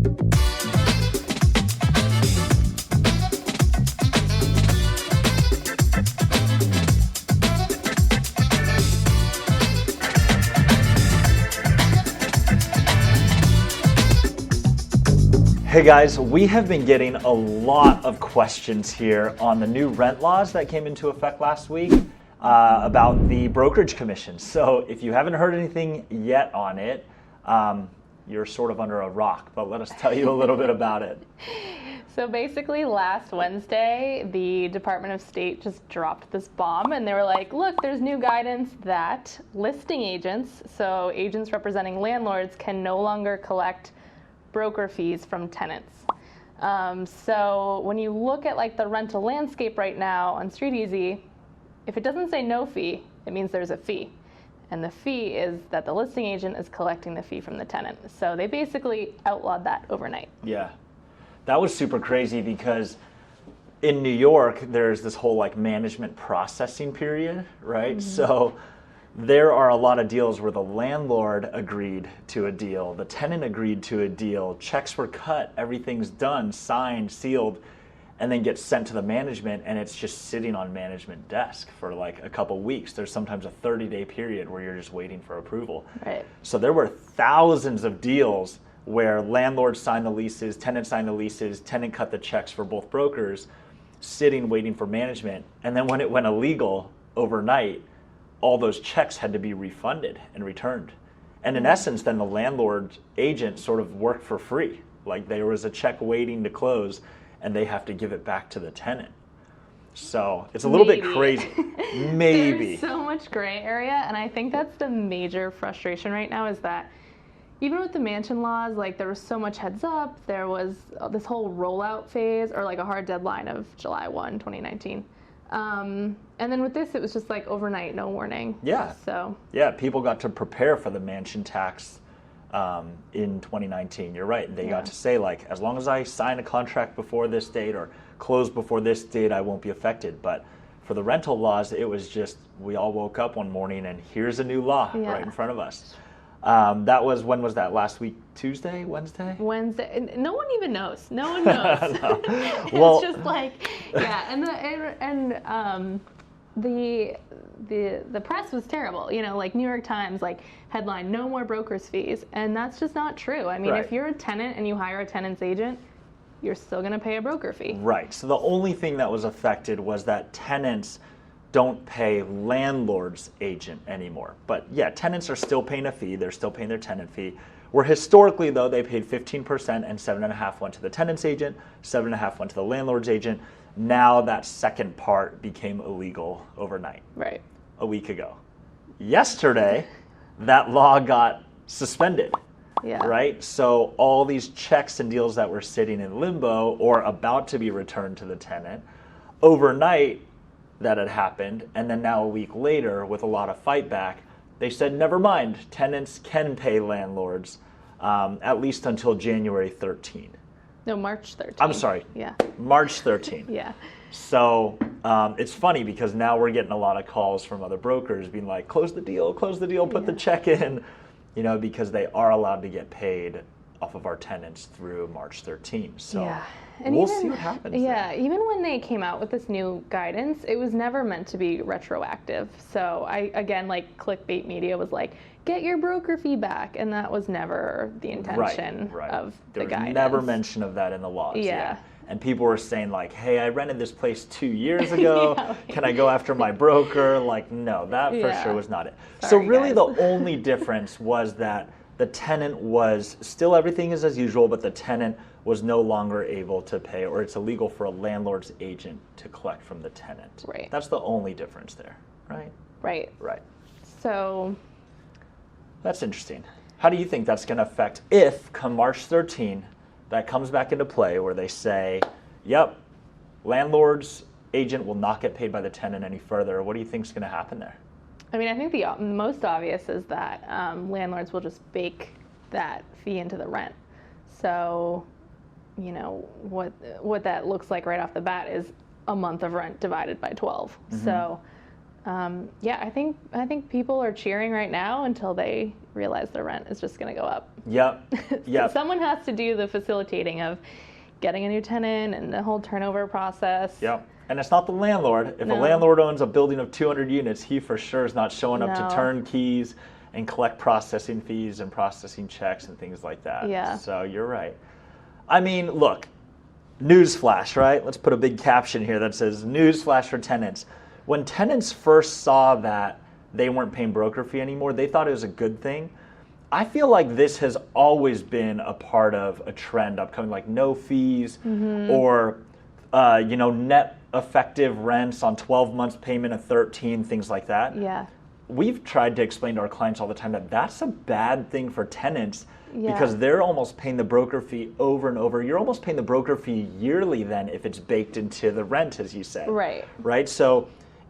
Hey guys, we have been getting a lot of questions here on the new rent laws that came into effect last week about the brokerage commission. So if you haven't heard anything yet on it, you're sort of under a rock, but let us tell you a little bit about it. So basically last Wednesday, the Department of State just dropped this bomb and they were like, look, there's new guidance that listing agents, so agents representing landlords, can no longer collect broker fees from tenants. So when you look at like the rental landscape right now on StreetEasy, if it doesn't say no fee, it means there's a fee. And the fee is that the listing agent is collecting the fee from the tenant. So they basically outlawed that overnight. Yeah, that was super crazy because in New York, there's this whole like management processing period, right? Mm-hmm. So there are a lot of deals where the landlord agreed to a deal, the tenant agreed to a deal, checks were cut, everything's done, signed, sealed, and then gets sent to the management, and it's just sitting on management desk for like a couple weeks. There's sometimes a 30-day period where you're just waiting for approval. Right. So there were thousands of deals where landlords signed the leases, tenant signed the leases, tenant cut the checks for both brokers, sitting waiting for management, and then when it went illegal overnight, all those checks had to be refunded and returned. And in essence, then the landlord agent sort of worked for free. Like there was a check waiting to close and they have to give it back to the tenant. So it's a little bit crazy. Maybe. There's so much gray area, and I think that's the major frustration right now is that even with the mansion laws, like there was so much heads up, there was this whole rollout phase or like a hard deadline of July 1, 2019. And then with this, it was just like overnight, no warning. Yeah. So yeah, people got to prepare for the mansion tax in 2019. You're right. They got to say like, as long as I sign a contract before this date or close before this date, I won't be affected. But for the rental laws, it was just, we all woke up one morning and here's a new law right in front of us. That was, when was that? Last week, Tuesday, Wednesday? Wednesday. No one even knows. No one knows. No. It's Well, just like, yeah. And the press was terrible. You know, like New York Times, like headline, no more brokers fees. And that's just not true. I mean, right. If you're a tenant and you hire a tenant's agent, you're still going to pay a broker fee. Right. So the only thing that was affected was that tenants don't pay landlord's agent anymore. But yeah, tenants are still paying a fee. They're still paying their tenant fee. Where historically, though, they paid 15% and 7.5% went to the tenant's agent, 7.5% went to the landlord's agent. Now that second part became illegal overnight. Right. A week ago. Yesterday, that law got suspended. Yeah. Right? So all these checks and deals that were sitting in limbo or about to be returned to the tenant, overnight, that had happened, and then now a week later with a lot of fight back, they said never mind, tenants can pay landlords at least until January 13. No, March 13. I'm sorry. Yeah. March 13. Yeah. So it's funny because now we're getting a lot of calls from other brokers being like, close the deal, put the check in, you know, because they are allowed to get paid off of our tenants through March 13. So yeah. And we'll see what happens. Yeah, there. even when they came out with this new guidance, it was never meant to be retroactive. So again, like clickbait media was like, get your broker fee back, and that was never the intention of the guidance. There was never mention of that in the laws. Yeah. And people were saying like, hey, I rented this place 2 years ago. Can I go after my broker? Like, no, that for sure was not it. Sorry, so really guys. The only difference was that the tenant was, still everything is as usual, but the tenant was no longer able to pay, or it's illegal for a landlord's agent to collect from the tenant. Right. That's the only difference there, right? Right. Right. So that's interesting. How do you think that's going to affect if, come March 13, that comes back into play where they say, yep, landlord's agent will not get paid by the tenant any further? What do you think is going to happen there? I mean, I think the most obvious is that landlords will just bake that fee into the rent. So, you know, what that looks like right off the bat is a month of rent divided by 12. Mm-hmm. So Yeah, I think people are cheering right now until they realize their rent is just going to go up. Yep. Yep. Someone has to do the facilitating of getting a new tenant and the whole turnover process. Yep. And it's not the landlord. If No. a landlord owns a building of 200 units, he for sure is not showing up No. to turn keys and collect processing fees and processing checks and things like that. Yeah. So you're right. I mean, look, newsflash, right? Let's put a big caption here that says newsflash for tenants. When tenants first saw that they weren't paying broker fee anymore, they thought it was a good thing. I feel like this has always been a part of a trend upcoming, like no fees or net effective rents on 12 months payment of 13, things like that. Yeah. We've tried to explain to our clients all the time that that's a bad thing for tenants Yeah. because they're almost paying the broker fee over and over. You're almost paying the broker fee yearly then if it's baked into the rent, as you said. Right. Right? So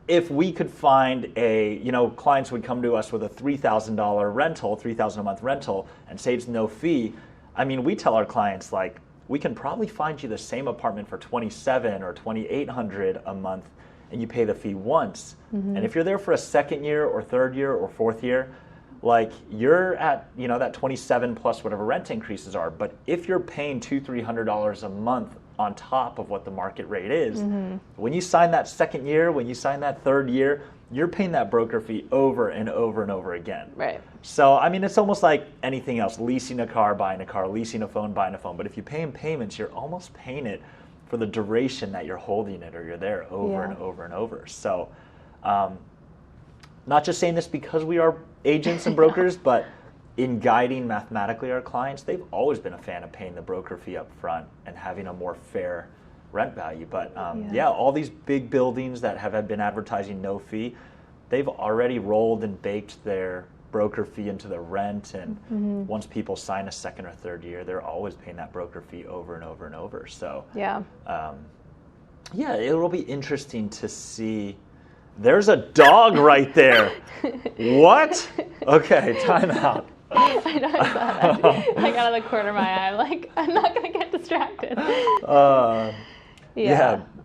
if we could find clients would come to us with a $3,000 rental, $3,000 a month rental, and say it's no fee. I mean, we tell our clients, like, we can probably find you the same apartment for $2,700 or $2,800 a month, and you pay the fee once. And if you're there for a second year or third year or fourth year, like you're at that 27 plus whatever rent increases are. But if you're paying $200-$300 a month on top of what the market rate is, when you sign that second year, when you sign that third year, you're paying that broker fee over and over and over again. Right. So, I mean, it's almost like anything else, leasing a car, buying a car, leasing a phone, buying a phone. But if you pay in payments, you're almost paying it for the duration that you're holding it or you're there over and over and over. So, not just saying this because we are agents and brokers, but in guiding mathematically our clients, they've always been a fan of paying the broker fee up front and having a more fair rent value. But all these big buildings that have been advertising no fee, they've already rolled and baked their broker fee into the rent. And once people sign a second or third year, they're always paying that broker fee over and over and over. So it'll be interesting to see. There's a dog right there. What? Okay, time out. I know, I saw that. I got out of the corner of my eye. I'm like, I'm not going to get distracted.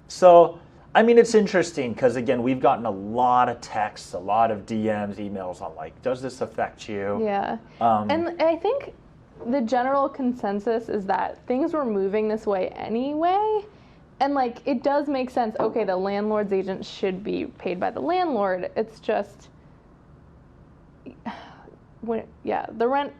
So, I mean, it's interesting because, again, we've gotten a lot of texts, a lot of DMs, emails on, like, does this affect you? Yeah. And I think the general consensus is that things were moving this way anyway. And, like, it does make sense. Okay, the landlord's agent should be paid by the landlord. It's just, the rent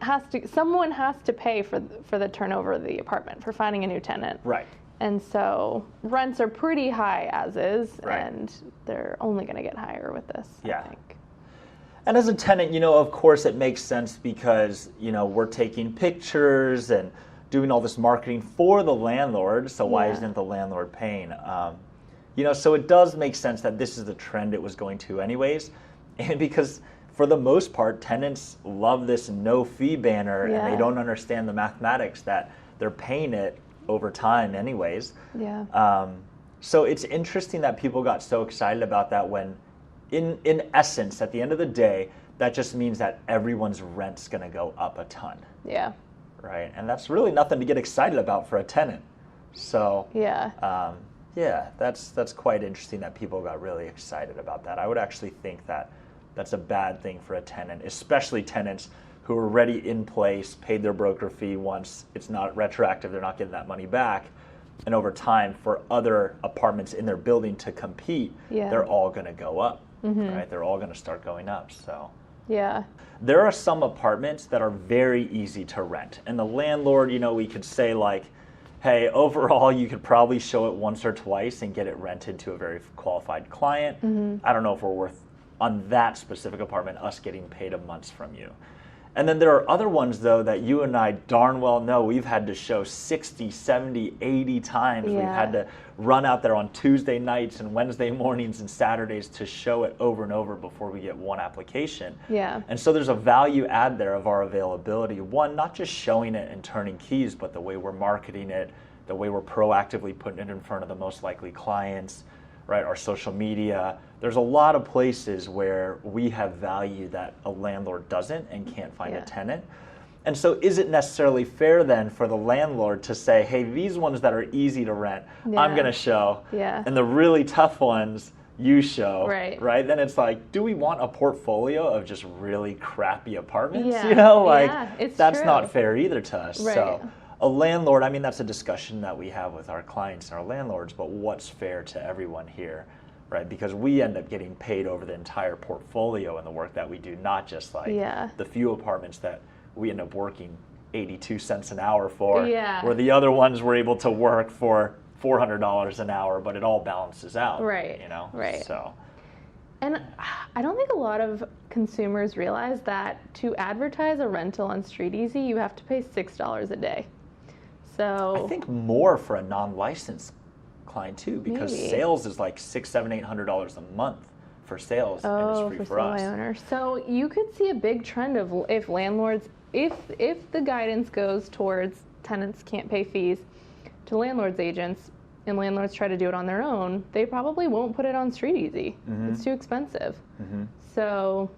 someone has to pay for the turnover of the apartment, for finding a new tenant. Right. And so rents are pretty high as is, Right. and they're only going to get higher with this, Yeah. I think. And as a tenant, of course it makes sense because, we're taking pictures and doing all this marketing for the landlord, so why isn't the landlord paying? So it does make sense that this is the trend it was going to anyways. And because for the most part, tenants love this no fee banner and they don't understand the mathematics that they're paying it over time anyways. Yeah. So it's interesting that people got so excited about that when in essence, at the end of the day, that just means that everyone's rent's going to go up a ton. Yeah. Right, and that's really nothing to get excited about for a tenant. So that's quite interesting that people got really excited about that. I would actually think that that's a bad thing for a tenant, especially tenants who are already in place, paid their broker fee once. It's not retroactive; they're not getting that money back. And over time, for other apartments in their building to compete, they're all going to go up. Right, they're all going to start going up. So. Yeah. There are some apartments that are very easy to rent. And the landlord, we could say like, hey, overall you could probably show it once or twice and get it rented to a very qualified client. I don't know if we're worth, on that specific apartment, us getting paid a month from you. And then there are other ones, though, that you and I darn well know we've had to show 60, 70, 80 times. Yeah. We've had to run out there on Tuesday nights and Wednesday mornings and Saturdays to show it over and over before we get one application. Yeah. And so there's a value add there of our availability. One, not just showing it and turning keys, but the way we're marketing it, the way we're proactively putting it in front of the most likely clients, right? Our social media. There's a lot of places where we have value that a landlord doesn't and can't find a tenant. And so is it necessarily fair then for the landlord to say, hey, these ones that are easy to rent, I'm going to show. Yeah. And the really tough ones, you show, right? Then it's like, do we want a portfolio of just really crappy apartments? Yeah. You know, like that's true. not fair either to us. Right. So a landlord, I mean, that's a discussion that we have with our clients and our landlords, but what's fair to everyone here, right? Because we end up getting paid over the entire portfolio and the work that we do, not just like the few apartments that we end up working 82 cents an hour for, where the other ones were able to work for $400 an hour, but it all balances out, right? You know, right? So, and I don't think a lot of consumers realize that to advertise a rental on StreetEasy, you have to pay $6 a day. So I think more for a non-licensed client too, because sales is like $600-$800 a month for sales, and it's free for us. Owners. So you could see a big trend of if landlords, if the guidance goes towards tenants can't pay fees to landlords agents, and landlords try to do it on their own, they probably won't put it on StreetEasy. It's too expensive. So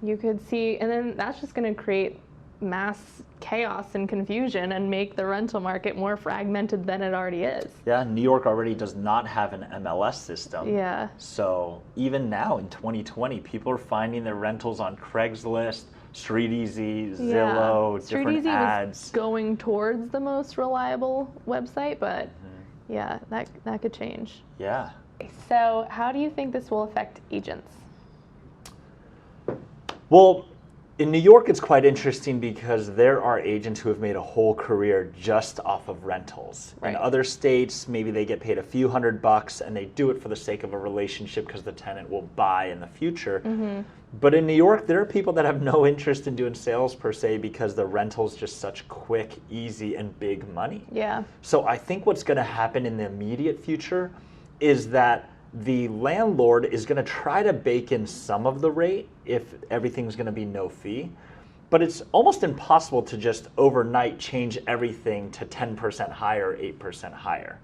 you could see, and then that's just going to create mass chaos and confusion and make the rental market more fragmented than it already is. Yeah, New York already does not have an MLS system. Yeah. So even now in 2020, people are finding their rentals on Craigslist, StreetEasy, Zillow, different ads. Was going towards the most reliable website, but that could change. Yeah. So how do you think this will affect agents? Well, in New York, it's quite interesting because there are agents who have made a whole career just off of rentals. In other states, maybe they get paid a few $100 and they do it for the sake of a relationship because the tenant will buy in the future. But in New York, there are people that have no interest in doing sales per se because the rental's just such quick, easy, and big money. Yeah. So I think what's going to happen in the immediate future is that the landlord is going to try to bake in some of the rate if everything's going to be no fee. But it's almost impossible to just overnight change everything to 10% higher, 8% higher.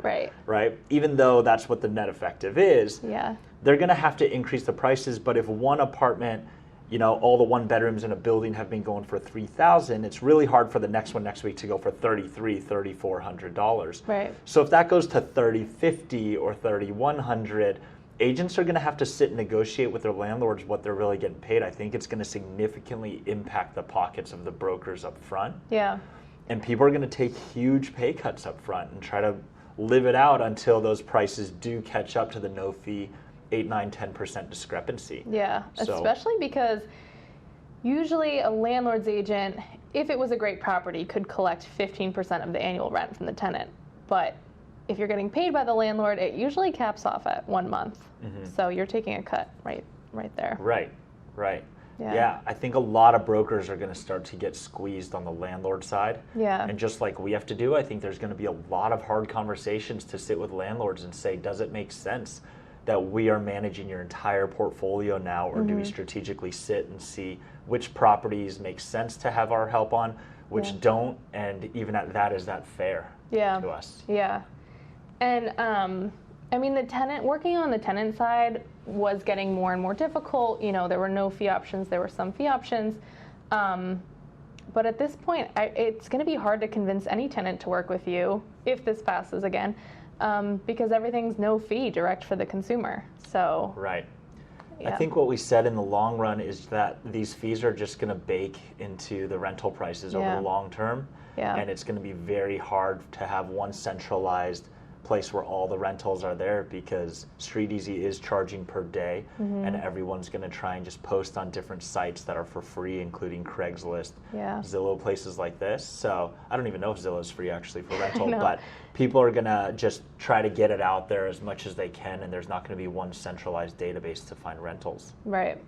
Right? Even though that's what the net effective is. Yeah. They're going to have to increase the prices, but if one apartment, you know, all the one bedrooms in a building have been going for $3,000, it's really hard for the next one next week to go for $3,300, $3,400. Right. So if that goes to $3,050 or $3,100, agents are going to have to sit and negotiate with their landlords what they're really getting paid. I think it's going to significantly impact the pockets of the brokers up front. Yeah. And people are going to take huge pay cuts up front and try to live it out until those prices do catch up to the no fee 8, 9, 10% discrepancy. Yeah, especially because usually a landlord's agent, if it was a great property, could collect 15% of the annual rent from the tenant. But if you're getting paid by the landlord, it usually caps off at 1 month. So you're taking a cut right there. Right. Yeah. I think a lot of brokers are going to start to get squeezed on the landlord side. Yeah. And just like we have to do, I think there's going to be a lot of hard conversations to sit with landlords and say, does it make sense that we are managing your entire portfolio now, or do we strategically sit and see which properties make sense to have our help on, which don't, and even at that, is that fair to us? Yeah. And I mean, working on the tenant side was getting more and more difficult. You know, there were no fee options, there were some fee options. But at this point, it's going to be hard to convince any tenant to work with you if this passes again. Because everything's no fee, direct for the consumer. So right. I think what we said in the long run is that these fees are just going to bake into the rental prices over the long term. And it's going to be very hard to have one centralized place where all the rentals are there, because StreetEasy is charging per day, and everyone's going to try and just post on different sites that are for free, including Craigslist, Zillow, places like this. So I don't even know if Zillow is free actually for rental, but people are going to just try to get it out there as much as they can, and there's not going to be one centralized database to find rentals. Right.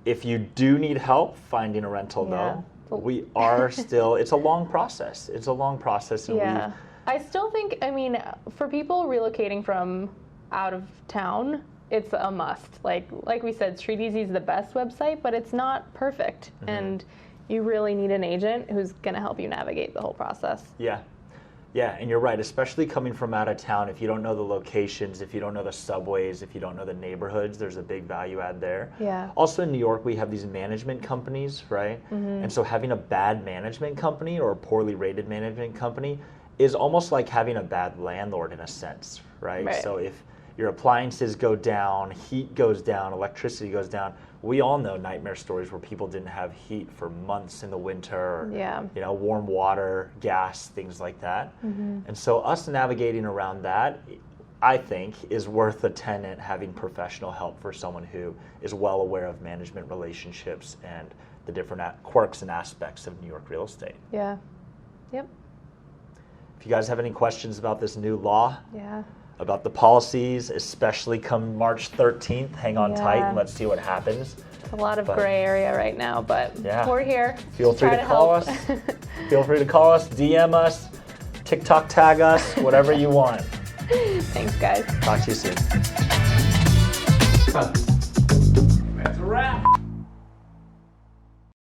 If you do need help finding a rental, though, we are still, it's a long process. And I still think, I mean, for people relocating from out of town, it's a must. Like we said, StreetEasy is the best website, but it's not perfect. And you really need an agent who's going to help you navigate the whole process. Yeah, and you're right, especially coming from out of town. If you don't know the locations, if you don't know the subways, if you don't know the neighborhoods, there's a big value add there. Yeah. Also in New York, we have these management companies, right? And so having a bad management company or a poorly rated management company is almost like having a bad landlord in a sense, right? So your appliances go down, heat goes down, electricity goes down. We all know nightmare stories where people didn't have heat for months in the winter, or, warm water, gas, things like that. And so us navigating around that, I think, is worth a tenant having professional help for someone who is well aware of management relationships and the different quirks and aspects of New York real estate. Yeah. Yep. If you guys have any questions about this new law, about the policies, especially come March 13th, hang on tight and let's see what happens. It's a lot of gray area right now, but we're here. Feel free to call us. Feel free to call us, DM us, TikTok tag us, whatever you want. Thanks, guys. Talk to you soon. That's a wrap.